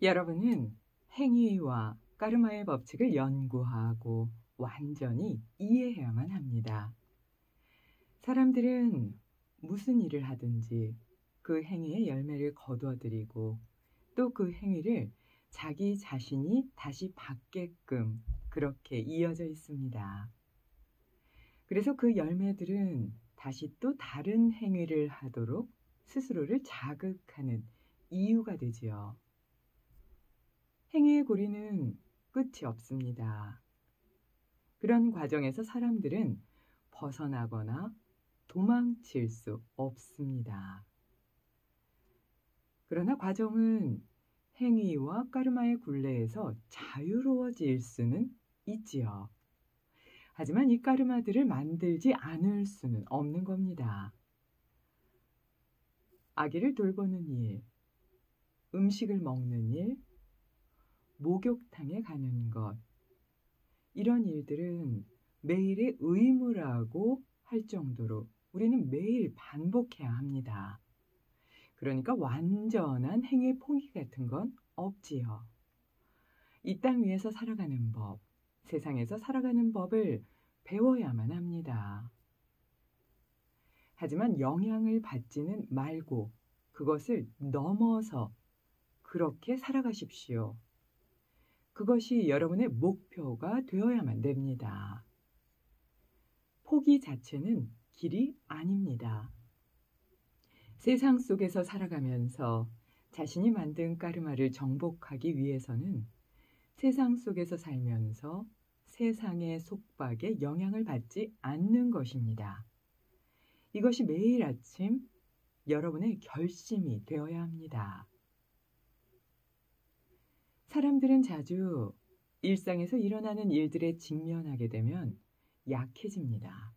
여러분은 행위와 까르마의 법칙을 연구하고 완전히 이해해야만 합니다. 사람들은 무슨 일을 하든지 그 행위의 열매를 거두어들이고 또 그 행위를 자기 자신이 다시 받게끔 그렇게 이어져 있습니다. 그래서 그 열매들은 다시 또 다른 행위를 하도록 스스로를 자극하는 이유가 되지요. 행위의 고리는 끝이 없습니다. 그런 과정에서 사람들은 벗어나거나 도망칠 수 없습니다. 그러나 과정은 행위와 까르마의 굴레에서 자유로워질 수는 있지요. 하지만 이 까르마들을 만들지 않을 수는 없는 겁니다. 아기를 돌보는 일, 음식을 먹는 일, 목욕탕에 가는 것, 이런 일들은 매일의 의무라고 할 정도로 우리는 매일 반복해야 합니다. 그러니까 완전한 행위 포기 같은 건 없지요. 이 땅 위에서 살아가는 법, 세상에서 살아가는 법을 배워야만 합니다. 하지만 영향을 받지는 말고 그것을 넘어서 그렇게 살아가십시오. 그것이 여러분의 목표가 되어야만 됩니다. 포기 자체는 길이 아닙니다. 세상 속에서 살아가면서 자신이 만든 까르마를 정복하기 위해서는 세상 속에서 살면서 세상의 속박에 영향을 받지 않는 것입니다. 이것이 매일 아침 여러분의 결심이 되어야 합니다. 사람들은 자주 일상에서 일어나는 일들에 직면하게 되면 약해집니다.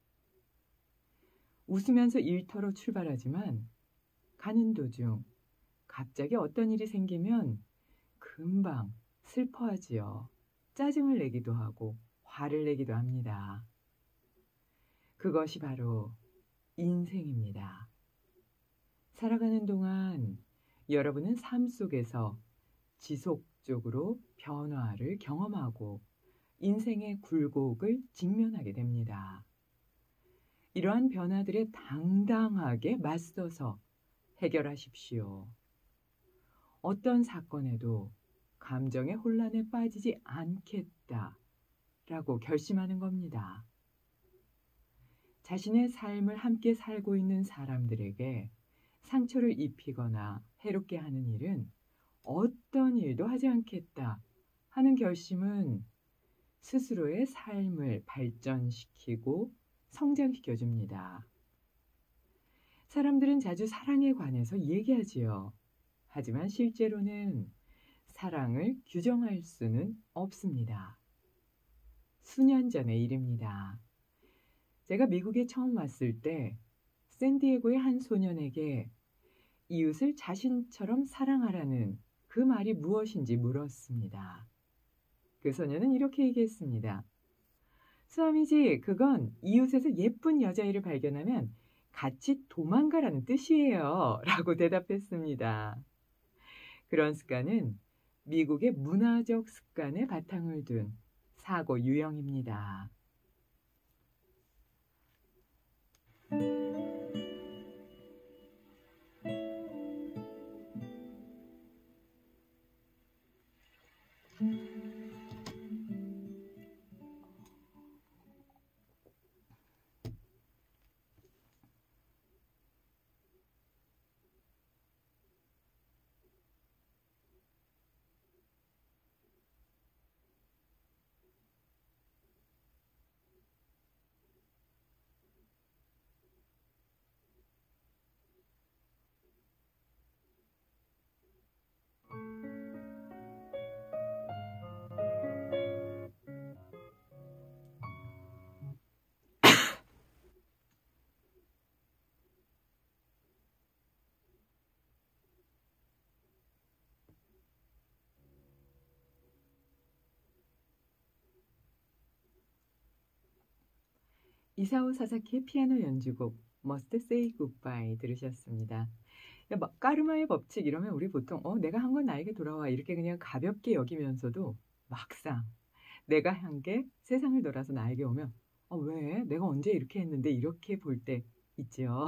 웃으면서 일터로 출발하지만 가는 도중 갑자기 어떤 일이 생기면 금방 슬퍼하지요. 짜증을 내기도 하고 화를 내기도 합니다. 그것이 바로 인생입니다. 살아가는 동안 여러분은 삶 속에서 지속적으로 변화를 경험하고 인생의 굴곡을 직면하게 됩니다. 이러한 변화들에 당당하게 맞서서 해결하십시오. 어떤 사건에도 감정의 혼란에 빠지지 않겠다라고 결심하는 겁니다. 자신의 삶을 함께 살고 있는 사람들에게 상처를 입히거나 해롭게 하는 일은 어떤 일도 하지 않겠다 하는 결심은 스스로의 삶을 발전시키고 성장시켜 줍니다. 사람들은 자주 사랑에 관해서 얘기하지요. 하지만 실제로는 사랑을 규정할 수는 없습니다. 수년 전의 일입니다. 제가 미국에 처음 왔을 때 샌디에고의 한 소년에게 이웃을 자신처럼 사랑하라는 그 말이 무엇인지 물었습니다. 그 소년은 이렇게 얘기했습니다. 스와미지, 그건 이웃에서 예쁜 여자애를 발견하면 같이 도망가라는 뜻이에요. 라고 대답했습니다. 그런 습관은 미국의 문화적 습관에 바탕을 둔 사고 유형입니다. 이사오 사사키의 피아노 연주곡 Must Say Goodbye 들으셨습니다. 까르마의 법칙 이러면 우리 보통 내가 한 건 나에게 돌아와 이렇게 그냥 가볍게 여기면서도 막상 내가 한 게 세상을 돌아서 나에게 오면 왜? 내가 언제 이렇게 했는데 이렇게 볼 때 있지요.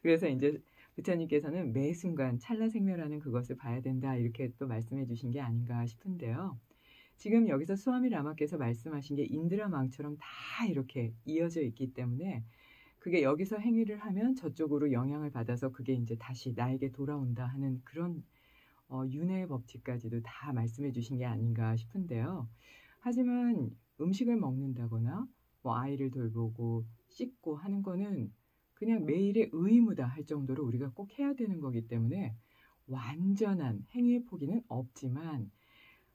그래서 인제 부처님께서는 매 순간 찰나생멸하는 그것을 봐야 된다 이렇게 또 말씀해 주신 게 아닌가 싶은데요. 지금 여기서 스와미 라마께서 말씀하신 게 인드라망처럼 다 이렇게 이어져 있기 때문에 그게 여기서 행위를 하면 저쪽으로 영향을 받아서 그게 인제 다시 나에게 돌아온다 하는 그런 윤회의 법칙까지도 다 말씀해 주신 게 아닌가 싶은데요. 하지만 음식을 먹는다거나 뭐 아이를 돌보고 씻고 하는 거는 그냥 매일의 의무다 할 정도로 우리가 꼭 해야 되는 거기 때문에 완전한 행위의 포기는 없지만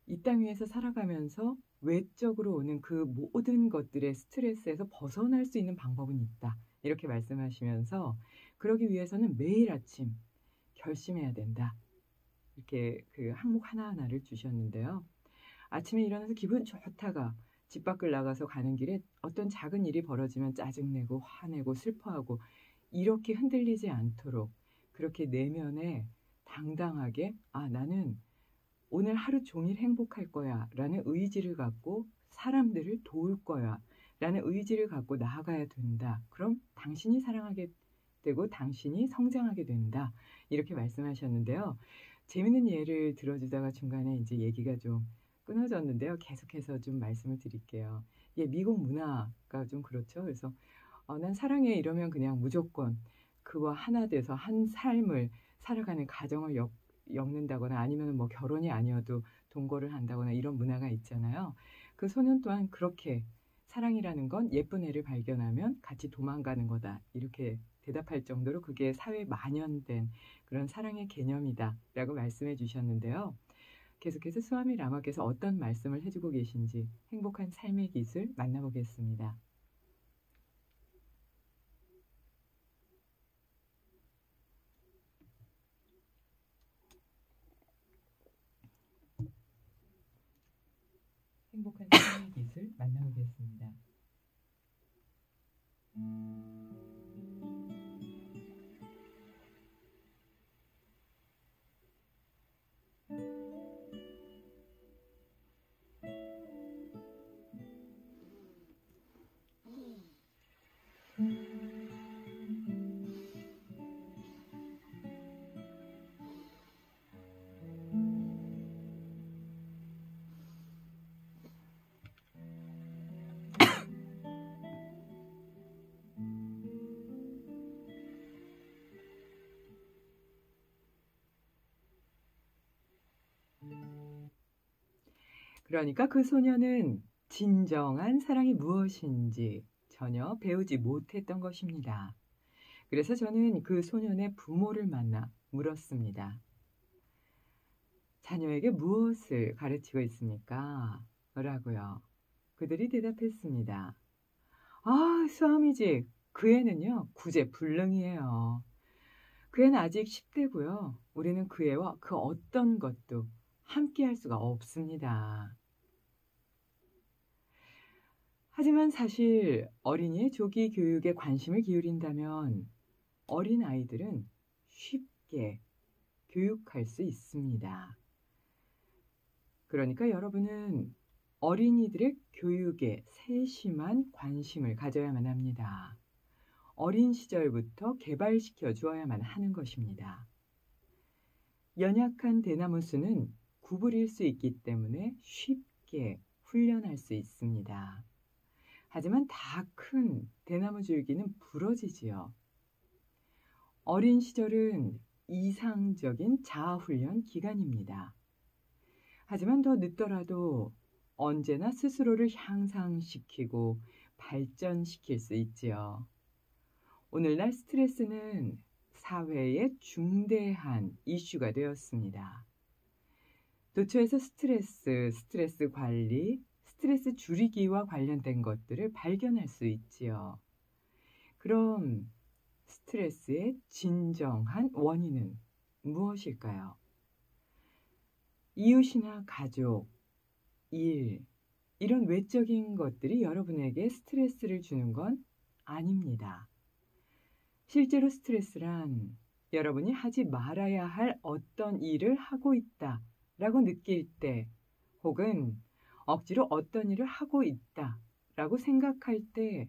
이 땅 위에서 살아가면서 외적으로 오는 그 모든 것들의 스트레스에서 벗어날 수 있는 방법은 있다. 이렇게 말씀하시면서 그러기 위해서는 매일 아침 결심해야 된다. 이렇게 그 항목 하나하나를 주셨는데요. 아침에 일어나서 기분 좋다가 집 밖을 나가서 가는 길에 어떤 작은 일이 벌어지면 짜증내고 화내고 슬퍼하고 이렇게 흔들리지 않도록 그렇게 내면에 당당하게 나는 오늘 하루 종일 행복할 거야 라는 의지를 갖고 사람들을 도울 거야 라는 의지를 갖고 나아가야 된다. 그럼 당신이 사랑하게 되고 당신이 성장하게 된다. 이렇게 말씀하셨는데요. 재밌는 예를 들어주다가 중간에 이제 얘기가 좀 끊어졌는데요. 계속해서 좀 말씀을 드릴게요. 미국 문화가 좀 그렇죠. 그래서 난 사랑해 이러면 그냥 무조건 그와 하나 돼서 한 삶을 살아가는 가정을 엮는다거나 아니면 뭐 결혼이 아니어도 동거를 한다거나 이런 문화가 있잖아요. 그 소년 또한 그렇게 사랑이라는 건 예쁜 애를 발견하면 같이 도망가는 거다. 이렇게 대답할 정도로 그게 사회에 만연된 그런 사랑의 개념이다라고 말씀해 주셨는데요. 계속해서 스와미 라마께서 어떤 말씀을 해주고 계신지 행복한 삶의 기술 만나보겠습니다. 행복한 삶의 기술 만나보겠습니다. 그러니까 그 소녀는 진정한 사랑이 무엇인지 전혀 배우지 못했던 것입니다. 그래서 저는 그 소년의 부모를 만나 물었습니다. 자녀에게 무엇을 가르치고 있습니까? 라고요. 그들이 대답했습니다. 스와미지, 그 애는요, 구제불능이에요. 그 애는 아직 10대고요. 우리는 그 애와 그 어떤 것도 함께 할 수가 없습니다. 하지만 사실 어린이의 조기 교육에 관심을 기울인다면 어린 아이들은 쉽게 교육할 수 있습니다. 그러니까 여러분은 어린이들의 교육에 세심한 관심을 가져야만 합니다. 어린 시절부터 개발시켜 주어야만 하는 것입니다. 연약한 대나무숲은 구부릴 수 있기 때문에 쉽게 훈련할 수 있습니다. 하지만 다 큰 대나무 줄기는 부러지지요. 어린 시절은 이상적인 자아훈련 기간입니다. 하지만 더 늦더라도 언제나 스스로를 향상시키고 발전시킬 수 있지요. 오늘날 스트레스는 사회의 중대한 이슈가 되었습니다. 도처에서 스트레스 관리, 스트레스 줄이기와 관련된 것들을 발견할 수 있지요. 그럼 스트레스의 진정한 원인은 무엇일까요? 이웃이나 가족, 일, 이런 외적인 것들이 여러분에게 스트레스를 주는 건 아닙니다. 실제로 스트레스란 여러분이 하지 말아야 할 어떤 일을 하고 있다 라고 느낄 때, 혹은 억지로 어떤 일을 하고 있다 라고 생각할 때,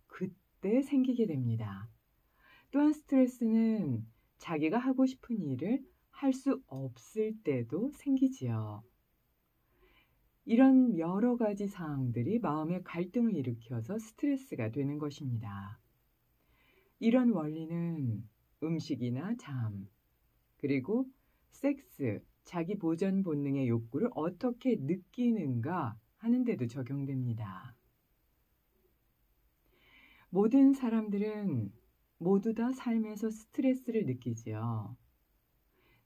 그때 생기게 됩니다. 또한 스트레스는 자기가 하고 싶은 일을 할 수 없을 때도 생기지요. 이런 여러 가지 사항들이 마음의 갈등을 일으켜서 스트레스가 되는 것입니다. 이런 원리는 음식이나 잠, 그리고 섹스, 자기 보전 본능의 욕구를 어떻게 느끼는가 하는 데도 적용됩니다. 모든 사람들은 모두 다 삶에서 스트레스를 느끼지요.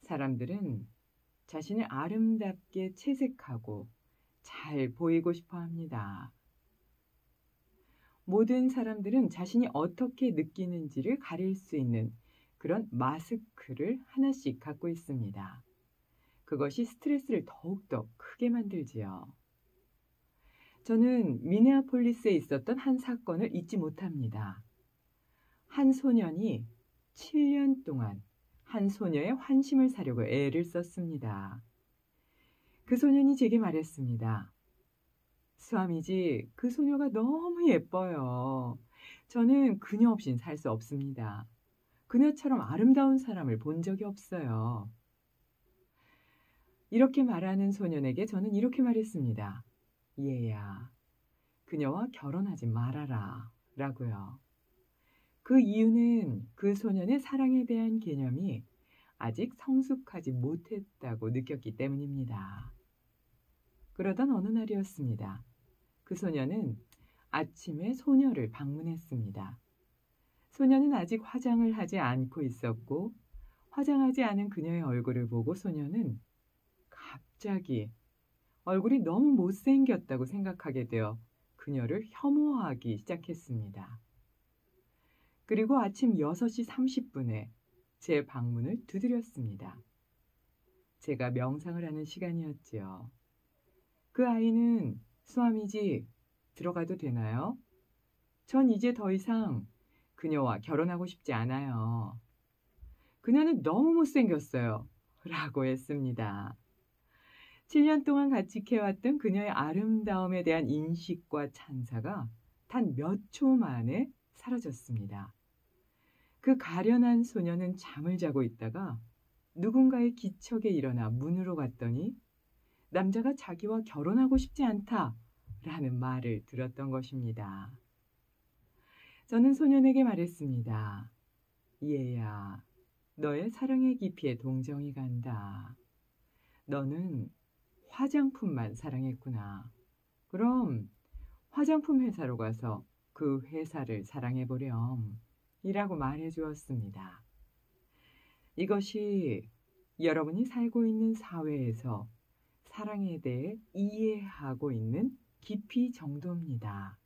사람들은 자신을 아름답게 채색하고 잘 보이고 싶어 합니다. 모든 사람들은 자신이 어떻게 느끼는지를 가릴 수 있는 그런 마스크를 하나씩 갖고 있습니다. 그것이 스트레스를 더욱더 크게 만들지요. 저는 미네아폴리스에 있었던 한 사건을 잊지 못합니다. 한 소년이 7년 동안 한 소녀의 환심을 사려고 애를 썼습니다. 그 소년이 제게 말했습니다. 스와미지, 그 소녀가 너무 예뻐요. 저는 그녀 없인 살 수 없습니다. 그녀처럼 아름다운 사람을 본 적이 없어요. 이렇게 말하는 소년에게 저는 이렇게 말했습니다. 얘야, 그녀와 결혼하지 말아라 라고요. 그 이유는 그 소년의 사랑에 대한 개념이 아직 성숙하지 못했다고 느꼈기 때문입니다. 그러던 어느 날이었습니다. 그 소년은 아침에 소녀를 방문했습니다. 소녀는 아직 화장을 하지 않고 있었고, 화장하지 않은 그녀의 얼굴을 보고 소녀는 갑자기 얼굴이 너무 못생겼다고 생각하게 되어 그녀를 혐오하기 시작했습니다. 그리고 아침 6시 30분에 제 방문을 두드렸습니다. 제가 명상을 하는 시간이었지요. 그 아이는 스와미지, 들어가도 되나요? 전 이제 더 이상 그녀와 결혼하고 싶지 않아요. 그녀는 너무 못생겼어요. 라고 했습니다. 7년 동안 같이 캐왔던 그녀의 아름다움에 대한 인식과 찬사가 단 몇 초 만에 사라졌습니다. 그 가련한 소녀는 잠을 자고 있다가 누군가의 기척에 일어나 문으로 갔더니 남자가 자기와 결혼하고 싶지 않다라는 말을 들었던 것입니다. 저는 소년에게 말했습니다. 얘야, 너의 사랑의 깊이에 동정이 간다. 너는 화장품만 사랑했구나. 그럼 화장품 회사로 가서 그 회사를 사랑해보렴. 이라고 말해 주었습니다. 이것이 여러분이 살고 있는 사회에서 사랑에 대해 이해하고 있는 깊이 정도입니다.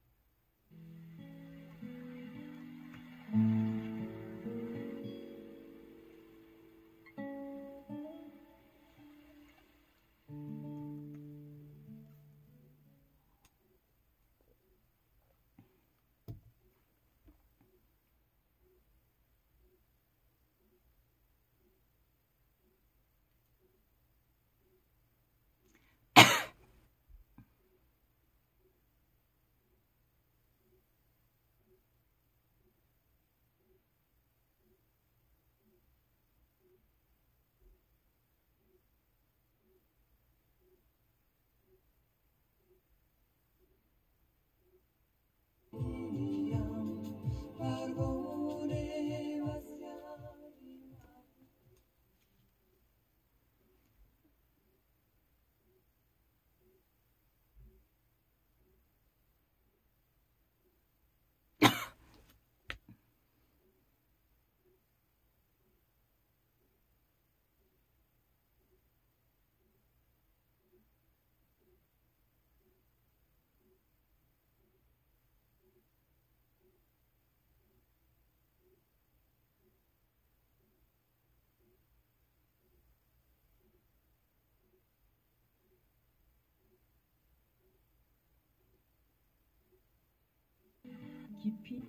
깊이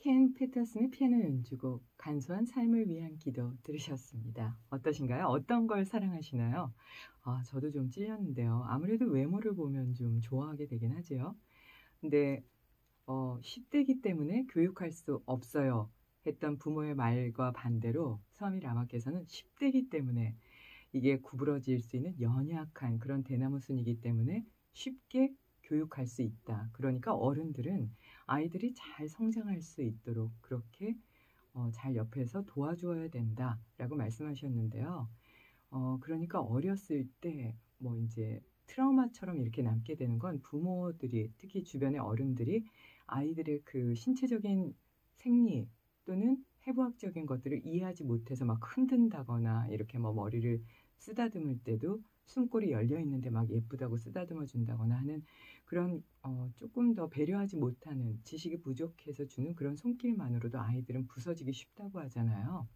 켄 패터슨의 피아노 연주곡 간소한 삶을 위한 기도 들으셨습니다. 어떠신가요? 어떤 걸 사랑하시나요? 아, 저도 좀 찔렸는데요. 아무래도 외모를 보면 좀 좋아하게 되긴 하지요. 근데 10대이기 때문에 교육할 수 없어요 했던 부모의 말과 반대로 스와미 라마께서는 10대이기 때문에 이게 구부러질 수 있는 연약한 그런 대나무 순이기 때문에 쉽게 교육할 수 있다. 그러니까 어른들은 아이들이 잘 성장할 수 있도록 그렇게 잘 옆에서 도와줘야 된다라고 말씀하셨는데요. 그러니까 어렸을 때 뭐 이제 트라우마처럼 이렇게 남게 되는 건 부모들이 특히 주변의 어른들이 아이들의 그 신체적인 생리 또는 해부학적인 것들을 이해하지 못해서 막 흔든다거나 이렇게 뭐 머리를 쓰다듬을 때도 숨골이 열려 있는데 막 예쁘다고 쓰다듬어 준다거나 하는 그런 조금 더 배려하지 못하는 지식이 부족해서 주는 그런 손길만으로도 아이들은 부서지기 쉽다고 하잖아요.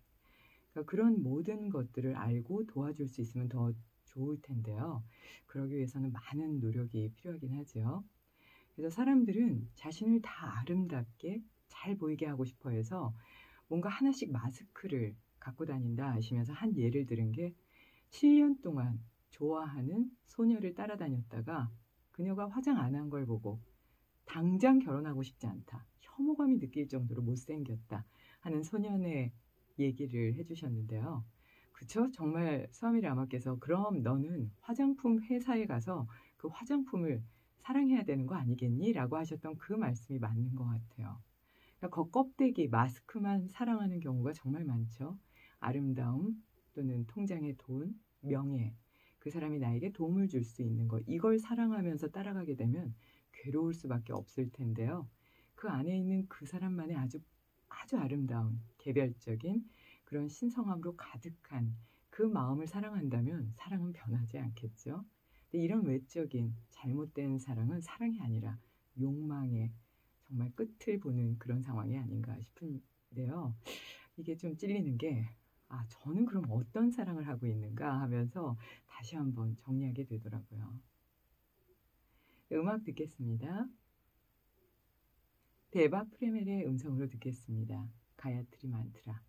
그러니까 그런 모든 것들을 알고 도와줄 수 있으면 더 좋을 텐데요. 그러기 위해서는 많은 노력이 필요하긴 하죠. 그래서 사람들은 자신을 다 아름답게 잘 보이게 하고 싶어 해서 뭔가 하나씩 마스크를 갖고 다닌다 하시면서 한 예를 들은 게 7년 동안 좋아하는 소녀를 따라다녔다가 그녀가 화장 안 한 걸 보고 당장 결혼하고 싶지 않다. 혐오감이 느낄 정도로 못생겼다 하는 소년의 얘기를 해주셨는데요. 그쵸? 정말 스와미 라마께서 그럼 너는 화장품 회사에 가서 그 화장품을 사랑해야 되는 거 아니겠니? 라고 하셨던 그 말씀이 맞는 것 같아요. 그러니까 겉껍데기, 마스크만 사랑하는 경우가 정말 많죠. 아름다움 또는 통장의 돈, 명예, 그 사람이 나에게 도움을 줄 수 있는 것, 이걸 사랑하면서 따라가게 되면 괴로울 수밖에 없을 텐데요. 그 안에 있는 그 사람만의 아주 아름다운 개별적인 그런 신성함으로 가득한 그 마음을 사랑한다면 사랑은 변하지 않겠죠. 근데 이런 외적인 잘못된 사랑은 사랑이 아니라 욕망의 정말 끝을 보는 그런 상황이 아닌가 싶은데요. 이게 좀 찔리는 게, 아, 저는 그럼 어떤 사랑을 하고 있는가 하면서 다시 한번 정리하게 되더라고요. 음악 듣겠습니다. 데바 프레멜의 음성으로 듣겠습니다. 가야트리 만트라.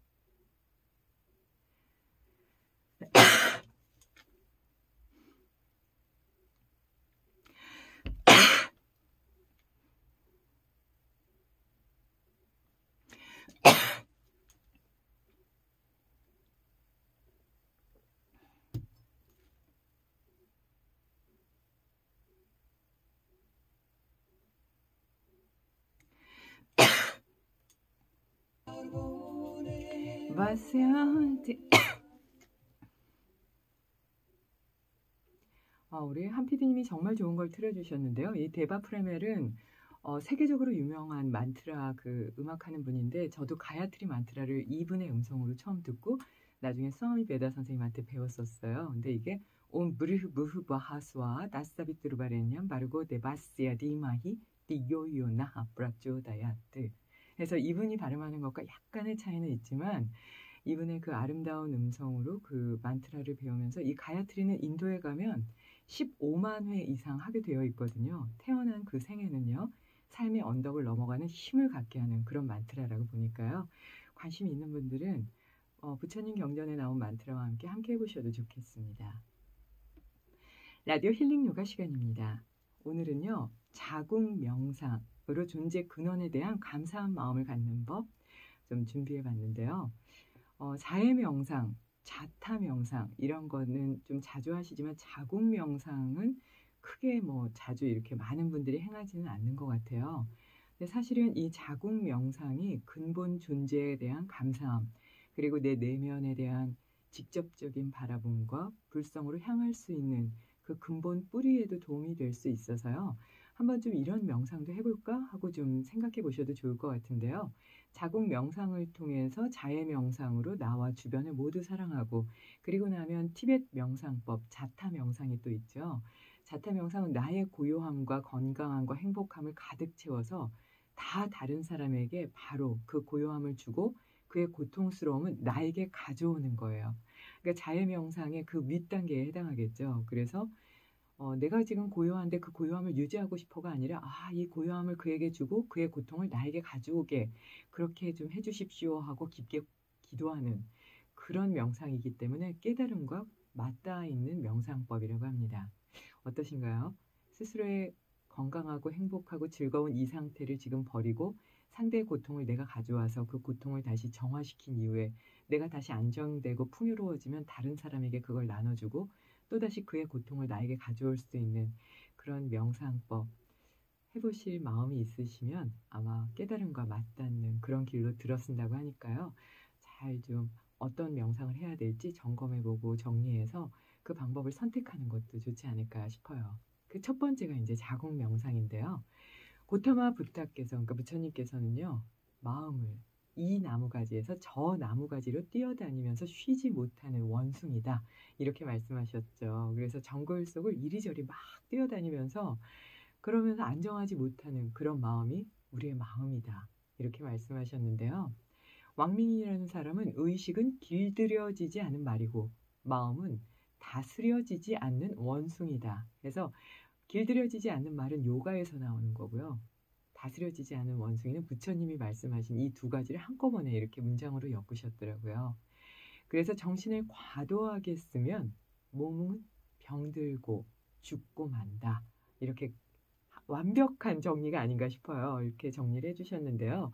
우리 한 PD님이 정말 좋은 걸 틀어주셨는데요. 이 데바 프레멜은 세계적으로 유명한 만트라 그 음악하는 분인데 저도 가야트리 만트라를 이분의 음성으로 처음 듣고 나중에 스와미 베다 선생님한테 배웠었어요. 근데 이게 옴 브르흐 무흐 바하스와 다스타비트루바레냐 바르고 데바스야 디마히 디요요나 하브라쪼다야트. 그래서 이분이 발음하는 것과 약간의 차이는 있지만 이분의 그 아름다운 음성으로 그 만트라를 배우면서 이 가야트리는 인도에 가면 15만 회 이상 하게 되어 있거든요. 태어난 그 생에는요. 삶의 언덕을 넘어가는 힘을 갖게 하는 그런 만트라라고 보니까요. 관심 있는 분들은 부처님 경전에 나온 만트라와 함께 해보셔도 좋겠습니다. 라디오 힐링 요가 시간입니다. 오늘은요. 자궁 명상으로 존재 근원에 대한 감사한 마음을 갖는 법 좀 준비해 봤는데요. 자해 명상, 자타 명상 이런 거는 좀 자주 하시지만 자궁 명상은 크게 뭐 자주 이렇게 많은 분들이 행하지는 않는 것 같아요. 근데 사실은 이 자궁 명상이 근본 존재에 대한 감사함 그리고 내 내면에 대한 직접적인 바라봄과 불성으로 향할 수 있는 그 근본 뿌리에도 도움이 될 수 있어서요. 한번 좀 이런 명상도 해볼까 하고 좀 생각해 보셔도 좋을 것 같은데요. 자궁 명상을 통해서 자해 명상으로 나와 주변을 모두 사랑하고 그리고 나면 티벳 명상법 자타 명상이 또 있죠. 자타 명상은 나의 고요함과 건강함과 행복함을 가득 채워서 다 다른 사람에게 바로 그 고요함을 주고 그의 고통스러움은 나에게 가져오는 거예요. 그러니까 자해 명상의 그 윗단계에 해당하겠죠. 그래서 내가 지금 고요한데 그 고요함을 유지하고 싶어가 아니라 이 고요함을 그에게 주고 그의 고통을 나에게 가져오게 그렇게 좀 해 주십시오 하고 깊게 기도하는 그런 명상이기 때문에 깨달음과 맞닿아 있는 명상법이라고 합니다. 어떠신가요? 스스로의 건강하고 행복하고 즐거운 이 상태를 지금 버리고 상대의 고통을 내가 가져와서 그 고통을 다시 정화시킨 이후에 내가 다시 안정되고 풍요로워지면 다른 사람에게 그걸 나눠주고 또다시 그의 고통을 나에게 가져올 수 있는 그런 명상법 해보실 마음이 있으시면 아마 깨달음과 맞닿는 그런 길로 들어선다고 하니까요. 잘 좀 어떤 명상을 해야 될지 점검해보고 정리해서 그 방법을 선택하는 것도 좋지 않을까 싶어요. 그 첫 번째가 이제 자국 명상인데요. 고타마 부타께서, 그러니까 부처님께서는요, 마음을 이 나무가지에서 저 나무가지로 뛰어다니면서 쉬지 못하는 원숭이다. 이렇게 말씀하셨죠. 그래서 정글 속을 이리저리 막 뛰어다니면서 그러면서 안정하지 못하는 그런 마음이 우리의 마음이다. 이렇게 말씀하셨는데요. 왕민이라는 사람은 의식은 길들여지지 않은 말이고 마음은 다스려지지 않는 원숭이다. 그래서 길들여지지 않는 말은 요가에서 나오는 거고요. 다스려지지 않은 원숭이는 부처님이 말씀하신 이 두 가지를 한꺼번에 이렇게 문장으로 엮으셨더라고요. 그래서 정신을 과도하게 쓰면 몸은 병들고 죽고 만다. 이렇게 완벽한 정리가 아닌가 싶어요. 이렇게 정리를 해주셨는데요.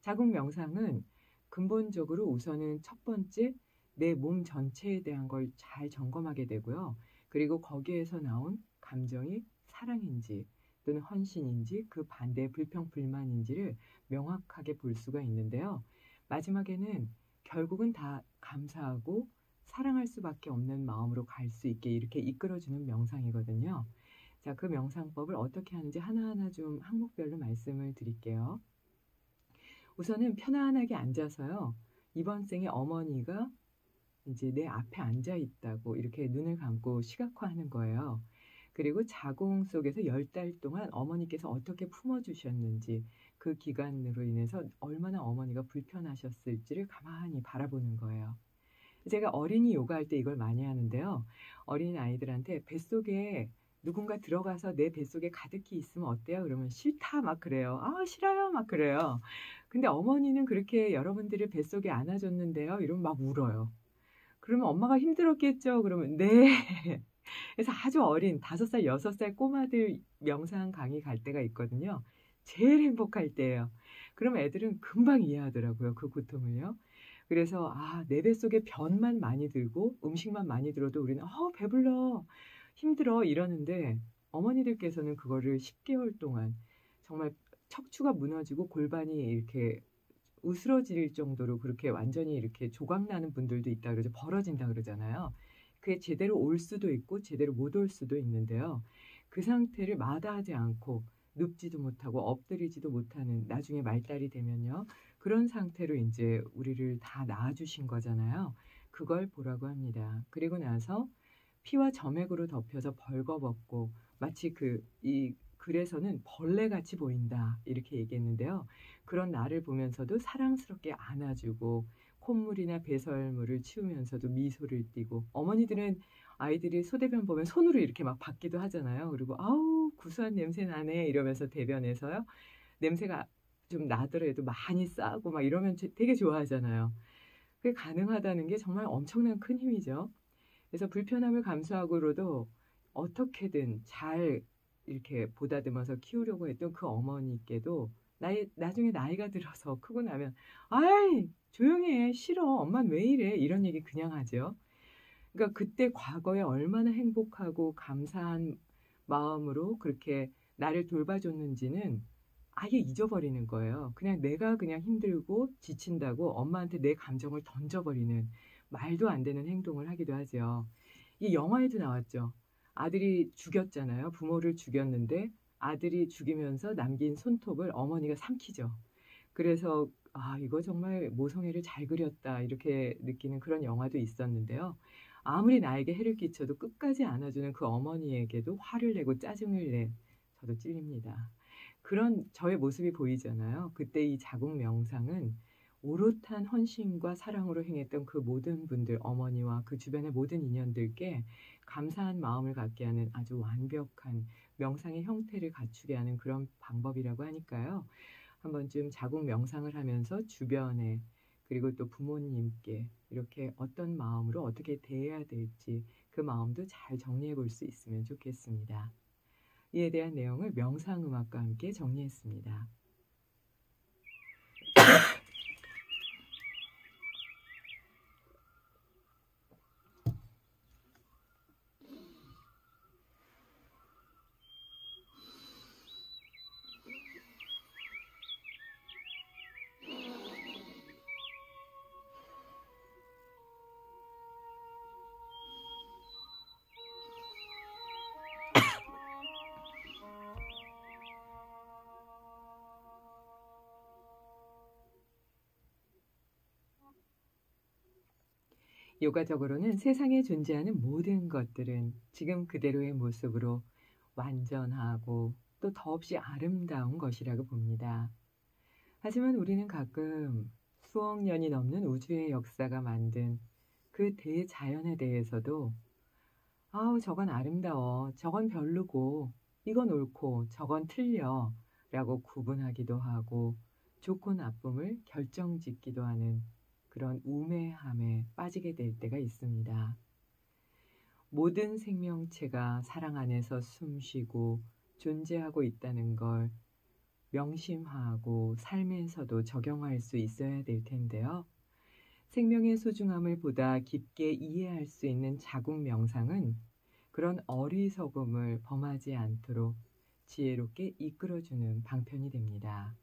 자국 명상은 근본적으로 우선은 첫 번째 내 몸 전체에 대한 걸 잘 점검하게 되고요. 그리고 거기에서 나온 감정이 사랑인지 또는 헌신인지 그 반대의 불평불만인지를 명확하게 볼 수가 있는데요. 마지막에는 결국은 다 감사하고 사랑할 수밖에 없는 마음으로 갈 수 있게 이렇게 이끌어주는 명상이거든요. 자, 그 명상법을 어떻게 하는지 하나하나 좀 항목별로 말씀을 드릴게요. 우선은 편안하게 앉아서요. 이번 생에 어머니가 이제 내 앞에 앉아 있다고 이렇게 눈을 감고 시각화하는 거예요. 그리고 자궁 속에서 10달 동안 어머니께서 어떻게 품어주셨는지 그 기간으로 인해서 얼마나 어머니가 불편하셨을지를 가만히 바라보는 거예요. 제가 어린이 요가할 때 이걸 많이 하는데요. 어린 아이들한테 뱃속에 누군가 들어가서 내 뱃속에 가득히 있으면 어때요? 그러면 싫다 막 그래요. 싫어요 막 그래요. 근데 어머니는 그렇게 여러분들을 뱃속에 안아줬는데요. 이러면 막 울어요. 그러면 엄마가 힘들었겠죠? 그러면 네. 그래서 아주 어린 5살, 6살 꼬마들 명상 강의 갈 때가 있거든요. 제일 행복할 때예요. 그럼 애들은 금방 이해하더라고요. 그 고통을요. 그래서 내 뱃속에 변만 많이 들고 음식만 많이 들어도 우리는 배불러, 힘들어 이러는데 어머니들께서는 그거를 10개월 동안 정말 척추가 무너지고 골반이 이렇게 으스러질 정도로 그렇게 완전히 이렇게 조각나는 분들도 있다 그러죠. 벌어진다 그러잖아요. 그게 제대로 올 수도 있고 제대로 못 올 수도 있는데요. 그 상태를 마다하지 않고 눕지도 못하고 엎드리지도 못하는 나중에 말달이 되면요. 그런 상태로 이제 우리를 다 낳아주신 거잖아요. 그걸 보라고 합니다. 그리고 나서 피와 점액으로 덮여서 벌거벗고 마치 이 글에서는 벌레같이 보인다 이렇게 얘기했는데요. 그런 나를 보면서도 사랑스럽게 안아주고 콧물이나 배설물을 치우면서도 미소를 띠고 어머니들은 아이들이 소대변 보면 손으로 이렇게 막 받기도 하잖아요. 그리고 아우 구수한 냄새 나네 이러면서 대변해서요. 냄새가 좀 나더라도 많이 싸고 막 이러면 되게 좋아하잖아요. 그게 가능하다는 게 정말 엄청난 큰 힘이죠. 그래서 불편함을 감수하고로도 어떻게든 잘 이렇게 보다듬어서 키우려고 했던 그 어머니께도 나중에 나이가 들어서 크고 나면 아이 조용히 해 싫어 엄마는 왜 이래 이런 얘기 그냥 하죠. 그러니까 그때 과거에 얼마나 행복하고 감사한 마음으로 그렇게 나를 돌봐줬는지는 아예 잊어버리는 거예요. 내가 그냥 힘들고 지친다고 엄마한테 내 감정을 던져버리는 말도 안 되는 행동을 하기도 하죠. 이 영화에도 나왔죠. 아들이 죽였잖아요. 부모를 죽였는데 아들이 죽이면서 남긴 손톱을 어머니가 삼키죠. 그래서 이거 정말 모성애를 잘 그렸다 이렇게 느끼는 그런 영화도 있었는데요. 아무리 나에게 해를 끼쳐도 끝까지 안아주는 그 어머니에게도 화를 내고 짜증을 내 저도 찔립니다. 그런 저의 모습이 보이잖아요. 그때 이 자국 명상은 오롯한 헌신과 사랑으로 행했던 그 모든 분들, 어머니와 그 주변의 모든 인연들께 감사한 마음을 갖게 하는 아주 완벽한 명상의 형태를 갖추게 하는 그런 방법이라고 하니까요. 한번쯤 자국 명상을 하면서 주변에 그리고 또 부모님께 이렇게 어떤 마음으로 어떻게 대해야 될지 그 마음도 잘 정리해 볼 수 있으면 좋겠습니다. 이에 대한 내용을 명상음악과 함께 정리했습니다. 요가적으로는 세상에 존재하는 모든 것들은 지금 그대로의 모습으로 완전하고 또 더없이 아름다운 것이라고 봅니다. 하지만 우리는 가끔 수억 년이 넘는 우주의 역사가 만든 그 대자연에 대해서도 아우, 저건 아름다워, 저건 별로고, 이건 옳고, 저건 틀려 라고 구분하기도 하고 좋고 나쁨을 결정짓기도 하는 그런 우매함에 빠지게 될 때가 있습니다. 모든 생명체가 사랑 안에서 숨쉬고 존재하고 있다는 걸 명심하고 삶에서도 적용할 수 있어야 될 텐데요. 생명의 소중함을 보다 깊게 이해할 수 있는 자국 명상은 그런 어리석음을 범하지 않도록 지혜롭게 이끌어주는 방편이 됩니다.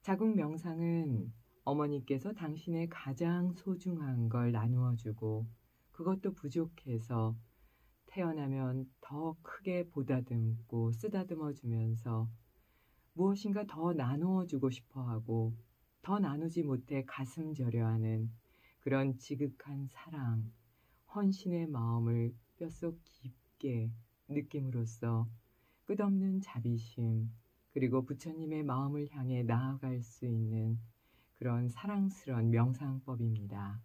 자국 명상은 어머니께서 당신의 가장 소중한 걸 나누어주고 그것도 부족해서 태어나면 더 크게 보다듬고 쓰다듬어주면서 무엇인가 더 나누어주고 싶어하고 더 나누지 못해 가슴 저려하는 그런 지극한 사랑, 헌신의 마음을 뼛속 깊게 느낌으로써 끝없는 자비심, 그리고 부처님의 마음을 향해 나아갈 수 있는 그런 사랑스러운 명상법입니다.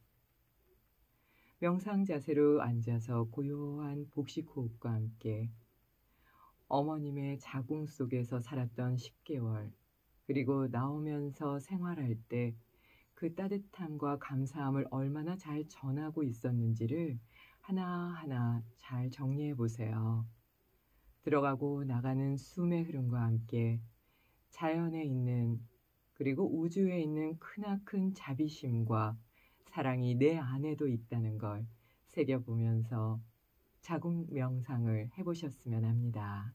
명상 자세로 앉아서 고요한 복식 호흡과 함께 어머님의 자궁 속에서 살았던 10개월, 그리고 나오면서 생활할 때 그 따뜻함과 감사함을 얼마나 잘 전하고 있었는지를 하나하나 잘 정리해 보세요. 들어가고 나가는 숨의 흐름과 함께 자연에 있는 그리고 우주에 있는 크나큰 자비심과 사랑이 내 안에도 있다는 걸 새겨보면서 자국 명상을 해보셨으면 합니다.